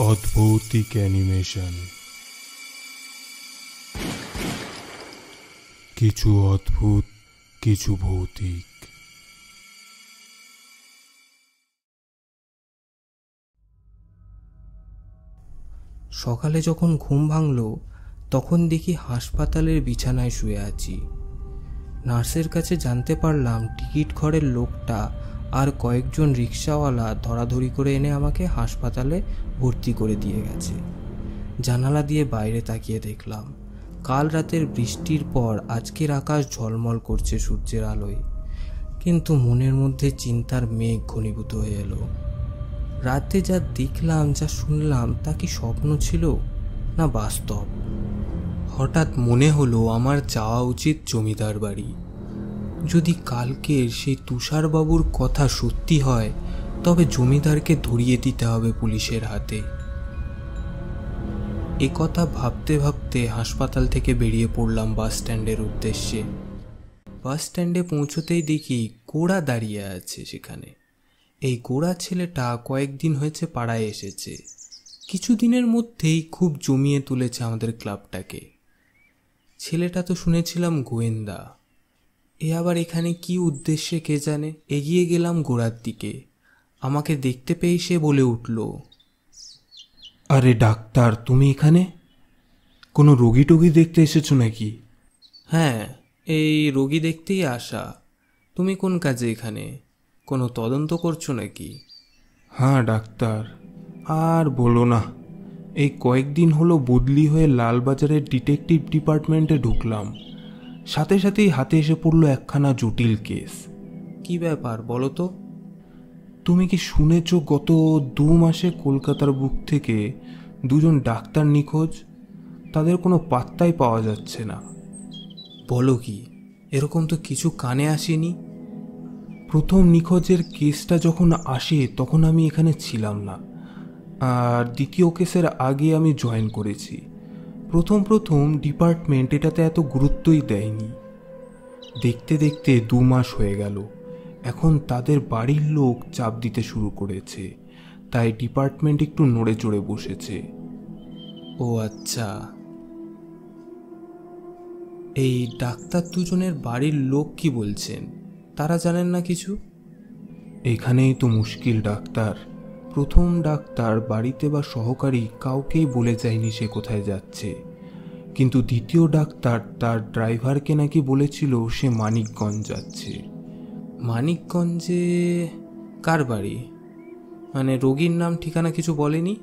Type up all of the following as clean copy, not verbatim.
অদ্ভৌতিক animation. কিছু অদ্ভুত, কিছু ভৌতিক। সকালে যখন ঘুম ভাঙল তখন দেখি হাসপাতালের বিছানায় শুয়ে আছি। নার্সের কাছে জানতে পারলাম টিকিট ঘরের লোকটা আর কয়েকজন রিক্সাওয়ালা ধরাধরি করে এনে আমাকে হাসপাতালে ভর্তি করে দিয়ে গেছে। জানালা দিয়ে বাইরে তাকিয়ে দেখলাম কাল রাতের বৃষ্টির পর আজকের আকাশ ঝলমল করছে সূর্যের আলোয়, কিন্তু মনের মধ্যে চিন্তার মেঘ ঘনীভূত হয়ে এলো। রাতে যা দেখলাম, যা শুনলাম, তা কি স্বপ্ন ছিল না বাস্তব? হঠাৎ মনে হলো আমার যাওয়া উচিত জমিদার বাড়ি। যদি কালকের সেই তুষারবাবুর কথা সত্যি হয় তবে জমিদারকে ধরিয়ে দিতে হবে পুলিশের হাতে। এ কথা ভাবতে ভাবতে হাসপাতাল থেকে বেরিয়ে পড়লাম বাস স্ট্যান্ডের উদ্দেশ্যে। বাস স্ট্যান্ডে পৌঁছতেই দেখি গোড়া দাঁড়িয়ে আছে সেখানে। এই গোড়া ছেলেটা কয়েকদিন হয়েছে পাড়ায় এসেছে। কিছুদিনের মধ্যেই খুব জমিয়ে তুলেছে আমাদের ক্লাবটাকে। ছেলেটা তো শুনেছিলাম গোয়েন্দা। এ আবার এখানে কি উদ্দেশ্যে কে জানে। এগিয়ে গেলাম গোড়ার দিকে। আমাকে দেখতে পেয়ে সে বলে উঠল, আরে ডাক্তার, তুমি এখানে? কোনো রোগী টোগী দেখতে এসেছো নাকি? হ্যাঁ, এই রোগী দেখতেই আসা। তুমি কোন কাজে এখানে? কোনো তদন্ত করছো নাকি? হ্যাঁ ডাক্তার, আর বলো না, এই কয়েকদিন হলো বদলি হয়ে লালবাজারের ডিটেকটিভ ডিপার্টমেন্টে ঢুকলাম। সাথে সাথেই হাতে এসে পড়লো একখানা জটিল কেস। কি ব্যাপার বলো তো? তুমি কি শুনেছো গত 2 মাসে কলকাতার বুক থেকে 2জন ডাক্তার নিখোঁজ? তাদের কোনো পাত্তাই পাওয়া যাচ্ছে না। বলো কি? এরকম তো কিছু কানে আসেনি। প্রথম নিখোঁজের কেসটা যখন আসে তখন আমি এখানে ছিলাম না, আর দ্বিতীয় কেসের আগে আমি জয়েন করেছি। প্রথম ডিপার্টমেন্ট এটাতে এত গুরুত্বই দেয়নি। দেখতে দেখতে 2 মাস হয়ে গেল। এখন তাদের বাড়ির লোক চাপ দিতে শুরু করেছে, তাই ডিপার্টমেন্ট একটু নড়ে চড়ে বসেছে। ও আচ্ছা, এই ডাক্তার দুজনের বাড়ির লোক কি বলছেন? তারা জানেন না কিছু? এখানেই তো মুশকিল ডাক্তার। প্রথম ডাক্তার বাড়িতে বা সহকারী কাউকেই বলে যায়নি সে কোথায় যাচ্ছে, কিন্তু দ্বিতীয় ডাক্তার তার ড্রাইভারকে নাকি বলেছিল সে মানিকগঞ্জ যাচ্ছে। মানিকগঞ্জে কার বাড়ি? মানে রোগীর নাম ঠিকানা কিছু বলেনি?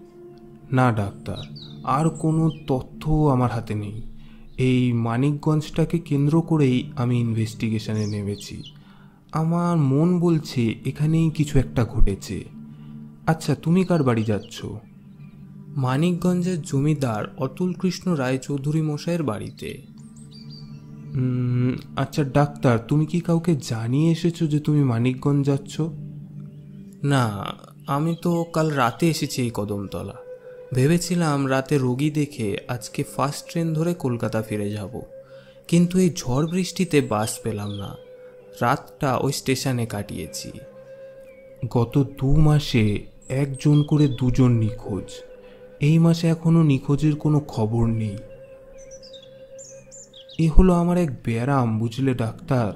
না ডাক্তার, আর কোনো তথ্য আমার হাতে নেই। এই মানিকগঞ্জটাকে কেন্দ্র করেই আমি ইনভেস্টিগেশনে নেমেছি। আমার মন বলছে এখানেই কিছু একটা ঘটেছে। আচ্ছা, তুমি কার বাড়ি যাচ্ছ? মানিকগঞ্জের জমিদার অতুল কৃষ্ণ রায়চৌধুরী মশাইয়ের বাড়িতে। আচ্ছা ডাক্তার, তুমি কি কাউকে জানিয়ে এসেছো যে তুমি মানিকগঞ্জ যাচ্ছ? না, আমি তো কাল রাতে এসেছি এই কদমতলা। ভেবেছিলাম রাতে রোগী দেখে আজকে ফার্স্ট ট্রেন ধরে কলকাতা ফিরে যাব, কিন্তু এই ঝড় বৃষ্টিতে বাস পেলাম না। রাতটা ওই স্টেশনে কাটিয়েছি। গত 2 মাসে 1 জন করে 2জন নিখোঁজ। এই মাসে এখনো নিখোঁজের কোনো খবর নেই। এ হলো আমার এক ব্যারাম, বুঝলে ডাক্তার।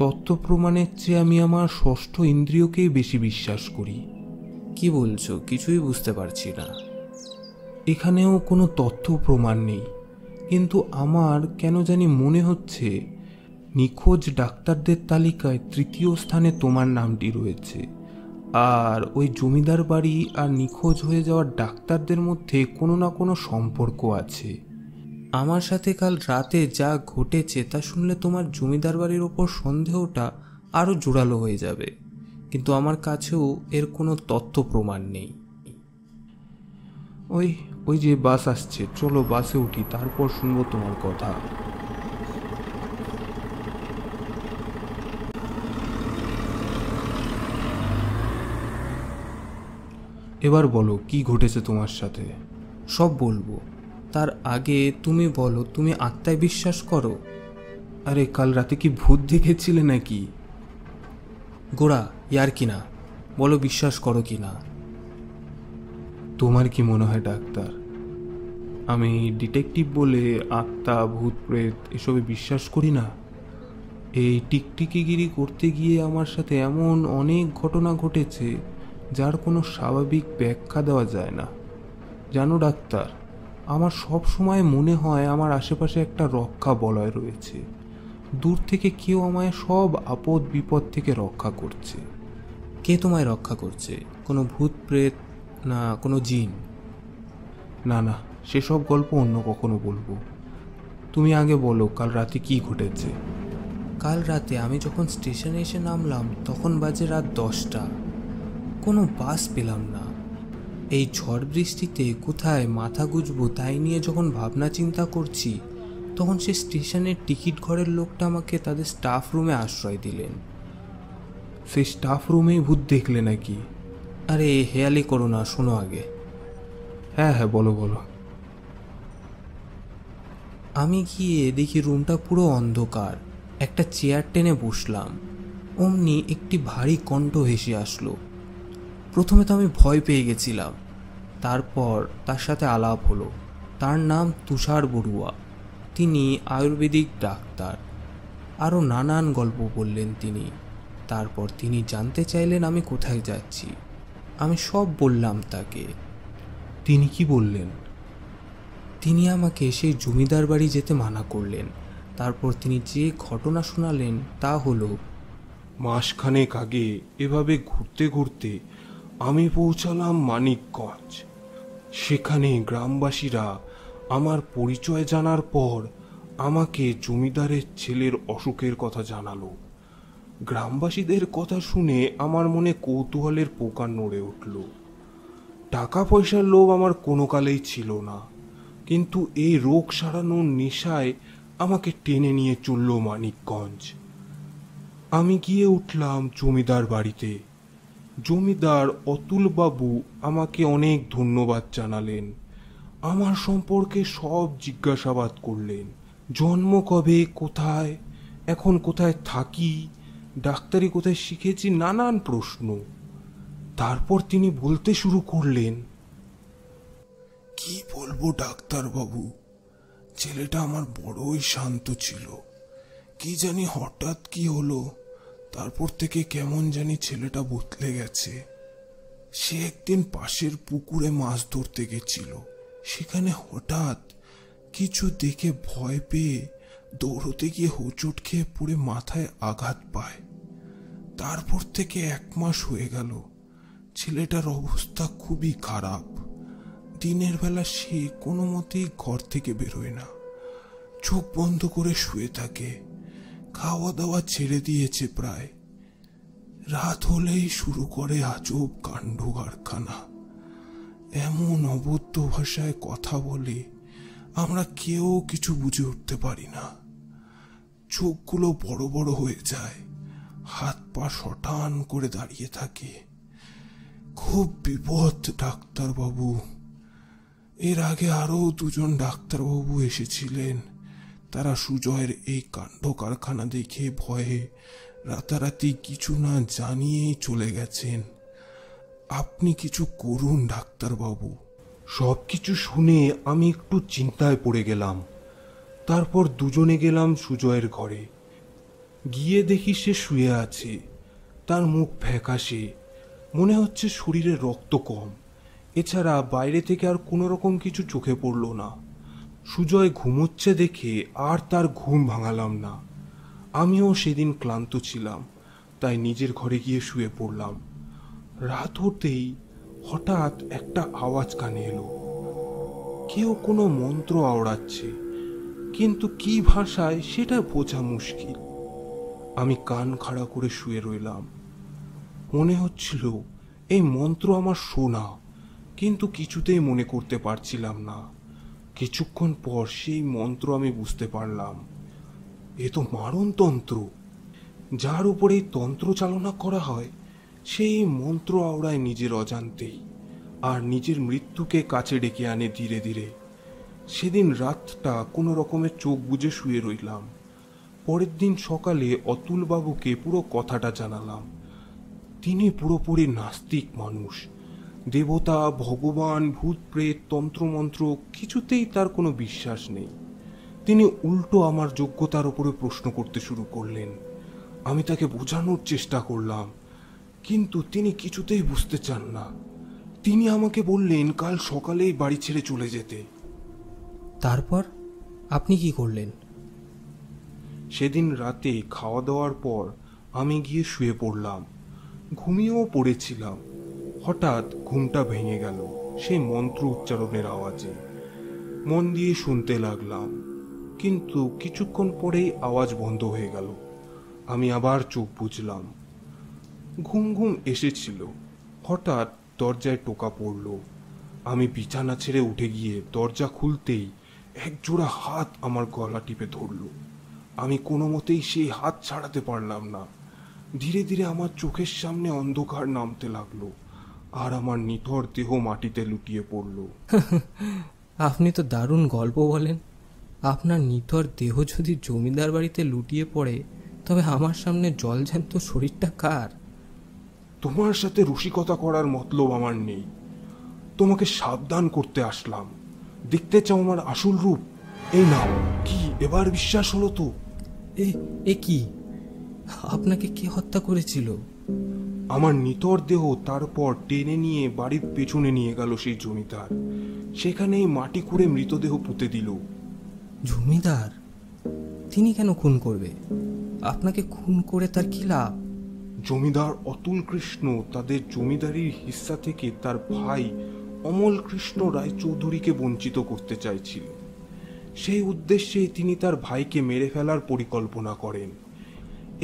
তথ্য প্রমাণের চেয়ে আমি আমার ষষ্ঠ ইন্দ্রিয়কেই বেশি বিশ্বাস করি। কি বলছো? কিছুই বুঝতে পারছি না। এখানেও কোনো তথ্য প্রমাণ নেই, কিন্তু আমার কেন জানি মনে হচ্ছে নিখোঁজ ডাক্তারদের তালিকায় 3য় স্থানে তোমার নামটি রয়েছে, আর ওই জমিদার বাড়ি আর নিখোঁজ হয়ে যাওয়া ডাক্তারদের মধ্যে কোনো না কোনো সম্পর্ক আছে। আমার সাথে কাল রাতে যা ঘটেছে তা শুনলে তোমার জমিদার বাড়ির ওপর সন্দেহটা আরও জোরালো হয়ে যাবে, কিন্তু আমার কাছেও এর কোনো তথ্য প্রমাণ নেই। ওই যে বাস আসছে, চলো বাসে উঠি, তারপর শুনবো তোমার কথা। এবার বলো কি ঘটেছে তোমার সাথে। সব বলবো, তার আগে তুমি বলো, তুমি আত্মায় বিশ্বাস করো? আরে কাল রাতে কি ভূত দেখেছিলে নাকি? গোড়া, ইয়ার কি না, বলো বিশ্বাস করো কি না। তোমার কি মনে হয় ডাক্তার, আমি ডিটেকটিভ বলে আত্মা, ভূত, প্রেত এসবে বিশ্বাস করি না? এই টিকটিকিগিরি করতে গিয়ে আমার সাথে এমন অনেক ঘটনা ঘটেছে যার কোনো স্বাভাবিক ব্যাখ্যা দেওয়া যায় না। জানো ডাক্তার, আমার সব সময় মনে হয় আমার আশেপাশে একটা রক্ষা বলয় রয়েছে। দূর থেকে কেউ আমায় সব আপদ বিপদ থেকে রক্ষা করছে। কে তোমায় রক্ষা করছে? কোনো ভূত প্রেত না কোনো জিন? না না, সেসব গল্প অন্য কখনো বলবো। তুমি আগে বলো, কাল রাতে কি ঘটেছে? কাল রাতে আমি যখন স্টেশনে এসে নামলাম তখন বাজে রাত 10টা। কোনো বাস পেলাম না। এই ঝড় বৃষ্টিতে কোথায় মাথা গুজবো তাই নিয়ে যখন ভাবনা চিন্তা করছি, তখন সে স্টেশনের টিকিট ঘরের লোকটা আমাকে তাদের স্টাফ রুমে আশ্রয় দিলেন। সেই স্টাফ রুমেই ভূত দেখলে নাকি? আরে হেয়ালি করো না, শোনো আগে। হ্যাঁ হ্যাঁ, বলো বলো। আমি গিয়ে দেখি রুমটা পুরো অন্ধকার। একটা চেয়ার টেনে বসলাম, অমনি একটি ভারী কণ্ঠ ভেসে আসলো। প্রথমে তো আমি ভয় পেয়ে গেছিলাম, তারপর তার সাথে আলাপ হলো। তার নাম তুষার বড়ুয়া, তিনি আয়ুর্বেদিক ডাক্তার। আরও নানান গল্প বললেন তিনি। তারপর তিনি জানতে চাইলেন আমি কোথায় যাচ্ছি। আমি সব বললাম তাকে। তিনি কি বললেন? তিনি আমাকে সেই জমিদার বাড়ি যেতে মানা করলেন। তারপর তিনি যে ঘটনা শোনালেন তা হলো, মাসখানেক আগে এভাবে ঘুরতে ঘুরতে আমি পৌঁছালাম মানিকগঞ্জ। সেখানে গ্রামবাসীরা আমার পরিচয় জানার পর আমাকে জমিদারের ছেলের অসুখের কথা জানালো। গ্রামবাসীদের কথা শুনে আমার মনে কৌতূহলের পোকা নড়ে উঠল। টাকা পয়সার লোভ আমার কোনো কালেই ছিল না, কিন্তু এই রোগ সারানোর নেশায় আমাকে টেনে নিয়ে চলল মানিকগঞ্জ। আমি গিয়ে উঠলাম জমিদার বাড়িতে। জমিদার অতুলবাবু আমাকে অনেক ধন্যবাদ জানালেন। আমার সম্পর্কে সব জিজ্ঞাসাবাদ করলেন। জন্ম কবে, কোথায়, এখন কোথায় থাকি, ডাক্তারি কোথায় শিখেছি, নানান প্রশ্ন। তারপর তিনি বলতে শুরু করলেন, কি বলবো ডাক্তারবাবু, ছেলেটা আমার বড়ই শান্ত ছিল। কি জানি হঠাৎ কি হলো, তারপর থেকে কেমন জানি ছেলেটা বদলে গেছে। সে একদিন পাশের পুকুরে মাছ ধরতে গেছিল। সেখানে হঠাৎ কিছু দেখে ভয় পেয়ে দৌড়তে গিয়ে হোঁচট খেয়ে পড়ে মাথায় আঘাত পায়। তারপর থেকে 1 মাস হয়ে গেল। ছেলেটার অবস্থা খুবই খারাপ। দিনের বেলা সে কোনো মতেই ঘর থেকে বেরোয় না, চোখ বন্ধ করে শুয়ে থাকে। খাওয়া দাওয়া ছেড়ে দিয়েছে প্রায়। রাত হলেই শুরু করে আজব কাণ্ড কারখানা। এমন অবদ্ধ ভাষায় কথা বলে আমরা কেউ কিছু বুঝে উঠতে পারি না। চোখগুলো বড় বড় হয়ে যায়, হাত পা শটান করে দাঁড়িয়ে থাকে। খুব বিপদ ডাক্তারবাবু। এর আগে আরো 2জন ডাক্তারবাবু এসেছিলেন। তারা সুজয়ের এই কাণ্ড কারখানা দেখে ভয়ে রাতারাতি কিছু না জানিয়েই চলে গেছেন। আপনি কিছু করুন ডাক্তারবাবু। সব কিছু শুনে আমি একটু চিন্তায় পড়ে গেলাম। তারপর দুজনে গেলাম সুজয়ের ঘরে। গিয়ে দেখি সে শুয়ে আছে। তার মুখ ফ্যাকাশে, মনে হচ্ছে শরীরে রক্ত কম। এছাড়া বাইরে থেকে আর কোনো রকম কিছু চোখে পড়ল না। সুজয় ঘুমোচ্ছে দেখে আর তার ঘুম ভাঙালাম না। আমিও সেদিন ক্লান্ত ছিলাম, তাই নিজের ঘরে গিয়ে শুয়ে পড়লাম। রাত হতেই হঠাৎ একটা আওয়াজ কানে এলো। কেউ কোনো মন্ত্র আওড়াচ্ছে, কিন্তু কি ভাষায় সেটা বোঝা মুশকিল। আমি কান খাড়া করে শুয়ে রইলাম। মনে হচ্ছিল এই মন্ত্র আমার শোনা, কিন্তু কিছুতেই মনে করতে পারছিলাম না। কিছুক্ষণ পর সেই মন্ত্র আমি বুঝতে পারলাম। এ তো মারণতন্ত্র। যার উপরে এই তন্ত্র চালনা করা হয় সেই মন্ত্র আওড়ায় নিজের অজান্তেই, আর নিজের মৃত্যুকে কাছে ডেকে আনে ধীরে ধীরে। সেদিন রাতটা কোনো রকমের চোখ বুজে শুয়ে রইলাম। পরের দিন সকালে অতুলবাবুকে পুরো কথাটা জানালাম। তিনি পুরোপুরি নাস্তিক মানুষ, দেবতা, ভগবান, ভূত প্রেত, তন্ত্রমন্ত্র কিছুতেই তার কোনো বিশ্বাস নেই। তিনি উল্টো আমার যোগ্যতার উপরে প্রশ্ন করতে শুরু করলেন। আমি তাকে বোঝানোর চেষ্টা করলাম, কিন্তু তিনি কিছুতেই বুঝতে চান না। তিনি আমাকে বললেন কাল সকালেই বাড়ি ছেড়ে চলে যেতে। তারপর আপনি কি করলেন? সেদিন রাতে খাওয়া দাওয়ার পর আমি গিয়ে শুয়ে পড়লাম। ঘুমিয়েও পড়েছিলাম। হঠাৎ ঘুমটা ভেঙে গেল সেই মন্ত্র উচ্চারণের আওয়াজে। মন দিয়ে শুনতে লাগলাম, কিন্তু কিছুক্ষণ পরেই আওয়াজ বন্ধ হয়ে গেল। আমি আবার চোখ বুজলাম। ঘুম ঘুম এসেছিল। হঠাৎ দরজায় টোকা পড়ল। আমি বিছানা ছেড়ে উঠে গিয়ে দরজা খুলতেই একজোড়া হাত আমার গলা টিপে ধরল। আমি কোনো মতেই সেই হাত ছাড়াতে পারলাম না। ধীরে ধীরে আমার চোখের সামনে অন্ধকার নামতে লাগলো, আর আমার নিথর দেহ মাটিতে লুটিয়ে পড়ল। আপনি তো দারুণ গল্প বলেন। আপনার নিথর দেহ যদি জমিদার বাড়িতে লুটিয়ে পড়ে, তবে আমার সামনে জলজ্যান্ত শরীরটা কার? তোমার সাথে রসিকতা করার মতলব আমার নেই। তোমাকে সাবধান করতে আসলাম। দেখতে চাও আমার আসল রূপ? এই নাও। কি এবার বিশ্বাস হলো তো? এ কি? আপনাকে কে হত্যা করেছিল? আমার নিথর দেহ তারপর টেনে নিয়ে বাড়ির পেছনে নিয়ে গেল সেই জমিদার। সেখানেই মাটি খুঁড়ে মৃতদেহ পুঁতে দিল। জমিদার? তিনি কেন খুন করবে? আপনাকে খুন করে তার কি লাভ? জমিদার অতুল কৃষ্ণ তাদের জমিদারির হিস্সা থেকে তার ভাই অমল কৃষ্ণ রায় চৌধুরীকে বঞ্চিত করতে চাইছিল। সেই উদ্দেশ্যে তিনি তার ভাইকে মেরে ফেলার পরিকল্পনা করেন।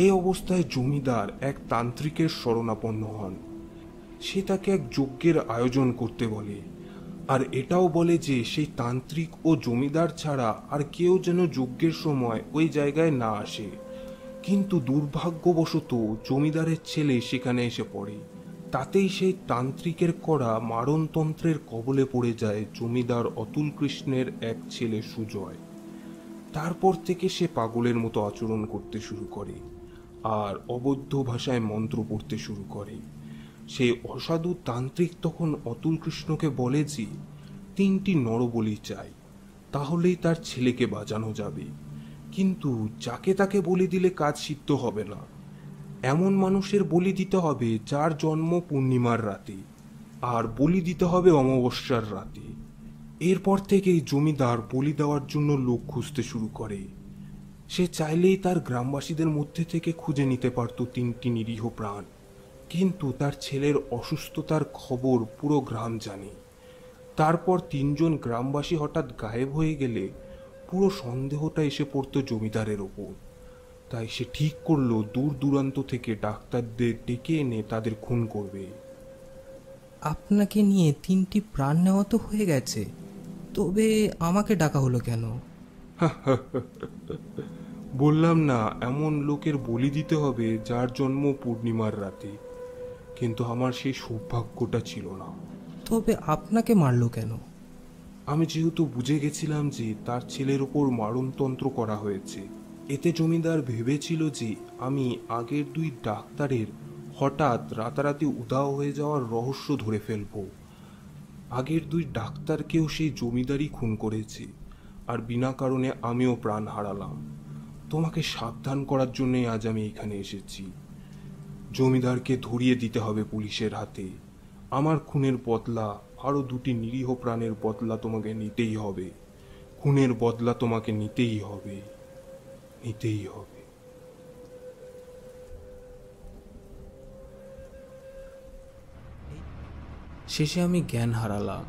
এই অবস্থায় জমিদার এক তান্ত্রিকের শরণাপন্ন হন। সে তাকে এক যজ্ঞের আয়োজন করতে বলে, আর এটাও বলে যে সেই তান্ত্রিক ও জমিদার ছাড়া আর কেউ যেন যজ্ঞের সময় ওই জায়গায় না আসে। কিন্তু দুর্ভাগ্যবশত জমিদারের ছেলে সেখানে এসে পড়ে। তাতেই সেই তান্ত্রিকের করা মারণতন্ত্রের কবলে পড়ে যায় জমিদার অতুল কৃষ্ণের এক ছেলে সুজয়। তারপর থেকে সে পাগলের মতো আচরণ করতে শুরু করে আর অবৈধ ভাষায় মন্ত্র পড়তে শুরু করে। সেই অসাধু তান্ত্রিক তখন অতুল কৃষ্ণকে বলে যে 3টি নরবলি চাই, তাহলেই তার ছেলেকে বাঁচানো যাবে। কিন্তু যাকে তাকে বলি দিলে কাজ সিদ্ধ হবে না। এমন মানুষের বলি দিতে হবে যার জন্ম পূর্ণিমার রাতে, আর বলি দিতে হবে অমাবস্যার রাতে। এরপর থেকেই জমিদার বলি দেওয়ার জন্য লোক খুঁজতে শুরু করে। সে চাইলেই তার গ্রামবাসীদের মধ্যে থেকে খুঁজে নিতে পারত 3টি নিরীহ প্রাণ, কিন্তু তার ছেলের অসুস্থতার খবর পুরো গ্রাম জানে। তারপর 3জন গ্রামবাসী হঠাৎ গায়েব হয়ে গেলে পুরো সন্দেহটা এসে পড়তো জমিদারের ওপর। তাই সে ঠিক করলো দূর দূরান্ত থেকে ডাক্তারদের ডেকে এনে তাদের খুন করবে। আপনাকে নিয়ে 3টি প্রাণ নেওয়া তো হয়ে গেছে, তবে আমাকে ডাকা হলো কেন? বললাম না, এমন লোকের বলি দিতে হবে যার জন্ম পূর্ণিমার রাতে। কিন্তু আমার সেই সৌভাগ্যটা ছিল না। তবে আপনাকে মারলো কেন? আমি যেহেতু বুঝে গেছিলাম যে তার ছেলের ওপর মারণতন্ত্র করা হয়েছে, এতে জমিদার ভেবেছিল যে আমি আগের 2 ডাক্তারের হঠাৎ রাতারাতি উধাও হয়ে যাওয়ার রহস্য ধরে ফেলব। আগের 2 ডাক্তারকেও সেই জমিদারই খুন করেছে, আর বিনা কারণে আমিও প্রাণ হারালাম। তোমাকে সাবধান করার জন্যই আজ আমি এখানে এসেছি। জমিদারকে ধরিয়ে দিতে হবে পুলিশের হাতে। আমার খুনের বদলা, আরো 2টি নিরীহ প্রাণের বদলা তোমাকে নিতেই হবে। খুনের বদলা তোমাকে নিতেই হবে, নিতেই হবে। শেষে আমি জ্ঞান হারালাম।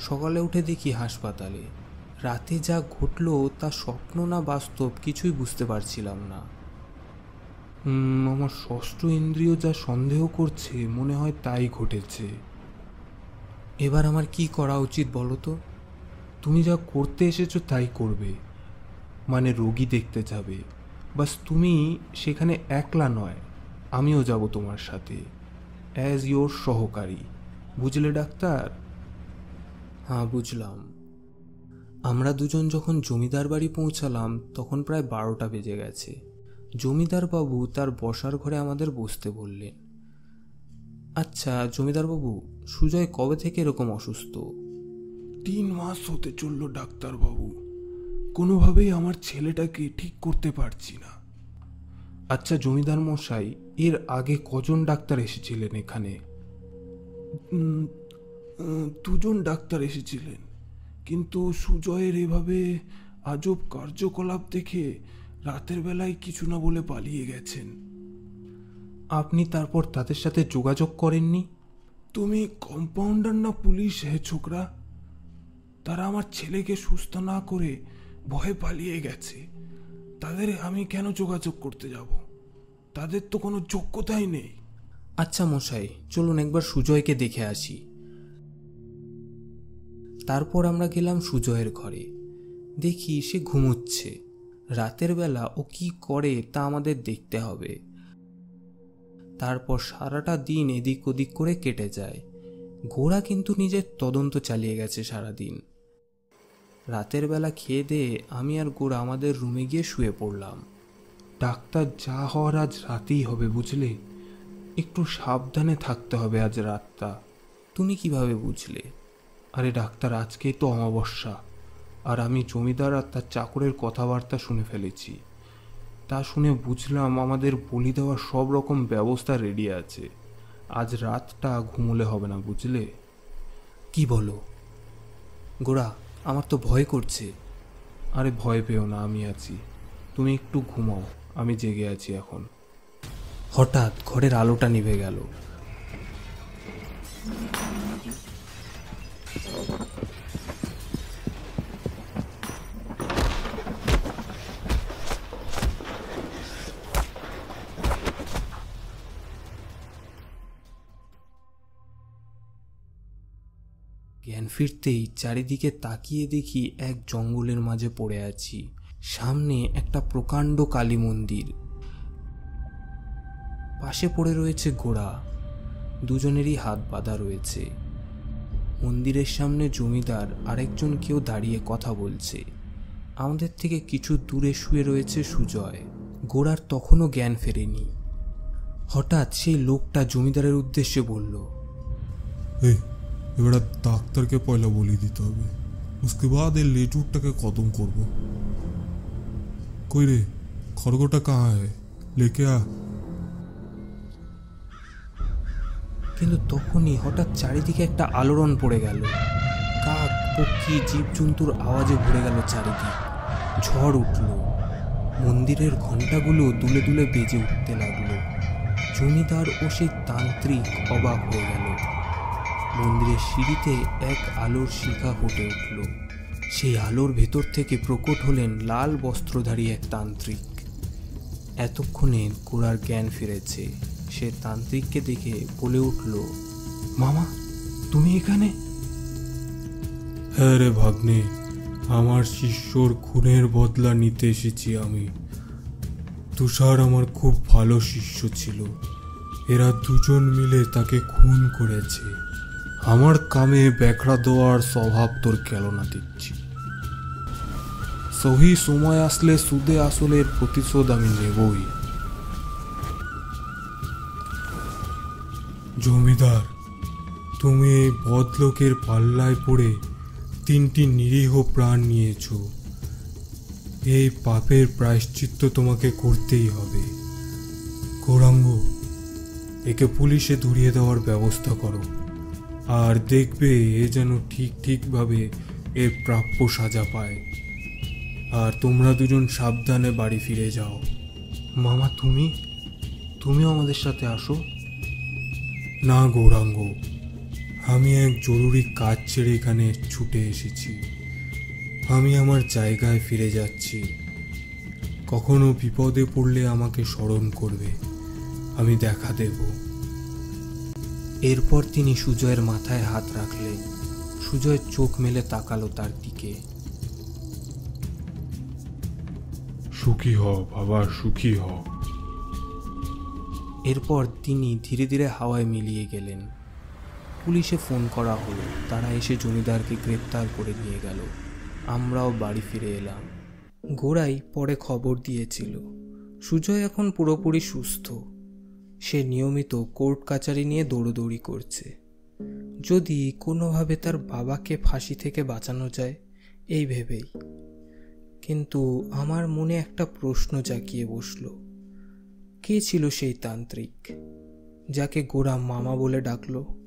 সকালে উঠে দেখি হাসপাতালে। রাতে যা ঘটলো তা স্বপ্ন না বাস্তব কিছুই বুঝতে পারছিলাম না। আমার ষষ্ঠ ইন্দ্রিয় যা সন্দেহ করছে মনে হয় তাই ঘটেছে। এবার আমার কি করা উচিত বলো তো? তুমি যা করতে এসেছো তাই করবে, মানে রোগী দেখতে যাবে। বাস তুমি সেখানে একলা নয়, আমিও যাব তোমার সাথে, অ্যাজ ইয়োর সহকারী। বুঝলে ডাক্তার? হ্যাঁ, বুঝলাম। আমরা দুজন যখন জমিদার বাড়ি পৌঁছালাম তখন প্রায় 12টা বেজে গেছে। জমিদার বাবু তার বসার ঘরে আমাদের বসতে বললেন। আচ্ছা জমিদারবাবু, সুজয় কবে থেকে এরকম অসুস্থ? 3 মাস হতে চলল ডাক্তারবাবু। কোনোভাবেই আমার ছেলেটাকে ঠিক করতে পারছি না। আচ্ছা জমিদার মশাই, এর আগে কজন ডাক্তার এসেছিলেন এখানে? 2 জন ডাক্তার এসেছিলেন, কিন্তু সুজয়ের এভাবে আজব কার্যকলাপ দেখে রাতের বেলায় কিছু না বলে পালিয়ে গেছেন। আপনি তারপর তাদের সাথে যোগাযোগ করেননি? তুমি কম্পাউন্ডার না পুলিশ হে ছোকরা? তারা আমার ছেলেকে সুস্থ না করে ভয়ে পালিয়ে গেছে। তাদের আমি কেন যোগাযোগ করতে যাব? তাদের তো কোনো যোগ্যতাই নেই। আচ্ছা মশাই, চলুন একবার সুজয়কে দেখে আসি। তারপর আমরা গেলাম সুজয়ের ঘরে। দেখি সে ঘুমোচ্ছে। রাতের বেলা ও কি করে তা আমাদের দেখতে হবে। তারপর সারাটা দিন এদিক ওদিক করে কেটে যায়। গোরা কিন্তু নিজের তদন্ত চালিয়ে গেছে সারাদিন। রাতের বেলা খেয়ে দিয়ে আমি আর গোরা আমাদের রুমে গিয়ে শুয়ে পড়লাম। ডাক্তার, যা হওয়ার আজ রাতেই হবে, বুঝলে? একটু সাবধানে থাকতে হবে আজ রাতটা। তুমি কিভাবে বুঝলে? আরে ডাক্তার, আজকেই তো অমাবস্যা, আর আমি জমিদার আর তার চাকরের কথাবার্তা শুনে ফেলেছি। তা শুনে বুঝলাম আমাদের বলি দেওয়ার সব রকম ব্যবস্থা রেডি আছে। আজ রাতটা ঘুমোলে হবে না, বুঝলে? কি বলো? গোরা, আমার তো ভয় করছে। আরে ভয় পেও না, আমি আছি। তুমি একটু ঘুমাও, আমি জেগে আছি এখন। হঠাৎ ঘরের আলোটা নিভে গেল। জ্ঞান ফিরতেই চারিদিকে তাকিয়ে দেখি এক জঙ্গলের মাঝে পড়ে আছি। সামনে একটা প্রকাণ্ড কালী মন্দির, পাশে পড়ে রয়েছে গোরা। দুজনেরই হাত বাঁধা রয়েছে। মন্দিরের সামনে জমিদার আরেকজন কেউ দাঁড়িয়ে কথা বলছে। আমাদের থেকে কিছু দূরে শুয়ে রয়েছে সুজয়। গোরার তখনও জ্ঞান ফেরেনি। হঠাৎ সেই লোকটা জমিদারের উদ্দেশ্যে বলল, এবার ডাক্তারকে পয়লা বলি দিতে হবে, उसके बाद এই লেটুরটাকে খতম করব। কই রে, খড়গটা কাহা है, लेके आ। কিন্তু তখনই হঠাৎ চারিদিকে একটা আলোড়ন পড়ে গেল। কাক, পক্ষী, জীবজন্তুর আওয়াজে ভরে গেল চারিদিক। ঝড় উঠল। মন্দিরের ঘণ্টাগুলো দুলে দুলে বেজে উঠতে লাগলো। জমিদার ও সেই তান্ত্রিক অবাক হয়ে গেল। মন্দিরের সিঁড়িতে এক আলোর শিখা ফুটে উঠল। সেই আলোর ভেতর থেকে প্রকট হলেন লাল বস্ত্রধারী এক তান্ত্রিক। এতক্ষণে গোরার জ্ঞান ফিরেছে। সে তান্ত্রিককে দেখে বলে উঠল, মামা, তুমি এখানে? হ্যাঁ রে ভাগ্নে, আমার শিষ্যর খুনের বদলা নিতে এসেছি আমি। তুষার আমার খুব ভালো শিষ্য ছিল। এরা দুজন মিলে তাকে খুন করেছে। আমার কামে ব্যাখড়া দেওয়ার স্বভাব তোর গেল না দেখছি। সহি সময় আসলে সুদে আসলের প্রতিশোধ আমি নেবই। জমিদার, তুমি এই বদলোকের পাল্লায় পড়ে 3টি নিরীহ প্রাণ নিয়েছ। এই পাপের প্রায়শ্চিত্ত তোমাকে করতেই হবে। গৌরাঙ্গ, একে পুলিশে ধরিয়ে দেওয়ার ব্যবস্থা করো, আর দেখবে এ যেন ঠিকভাবে এর প্রাপ্য সাজা পায়। আর তোমরা দুজন সাবধানে বাড়ি ফিরে যাও। মামা, তুমিও আমাদের সাথে আসো। না গৌরাঙ্গ, আমি এক জরুরি কাজ ছেড়ে এখানে ছুটে এসেছি। আমি আমার জায়গায় ফিরে যাচ্ছি। কখনো বিপদে পড়লে আমাকে স্মরণ করবে, আমি দেখা দেব। এরপর তিনি সুজয়ের মাথায় হাত রাখলেন। সুজয় চোখ মেলে তাকালো তার দিকে। সুখী হ বাবা, সুখী হ। এরপর তিনি ধীরে ধীরে হাওয়ায় মিলিয়ে গেলেন। পুলিশে ফোন করা হলো। তারা এসে জমিদারকে গ্রেপ্তার করে নিয়ে গেল। আমরাও বাড়ি ফিরে এলাম। গোড়াই পরে খবর দিয়েছিল সুজয় এখন পুরোপুরি সুস্থ। সে নিয়মিত কোর্ট কাচারি নিয়ে দৌড়দৌড়ি করছে, যদি কোনোভাবে তার বাবাকে ফাঁসি থেকে বাঁচানো যায় এই ভেবেই। কিন্তু আমার মনে একটা প্রশ্ন জাগিয়ে বসল, কে ছিল সেই তান্ত্রিক যাকে গোরা মামা বলে ডাকলো?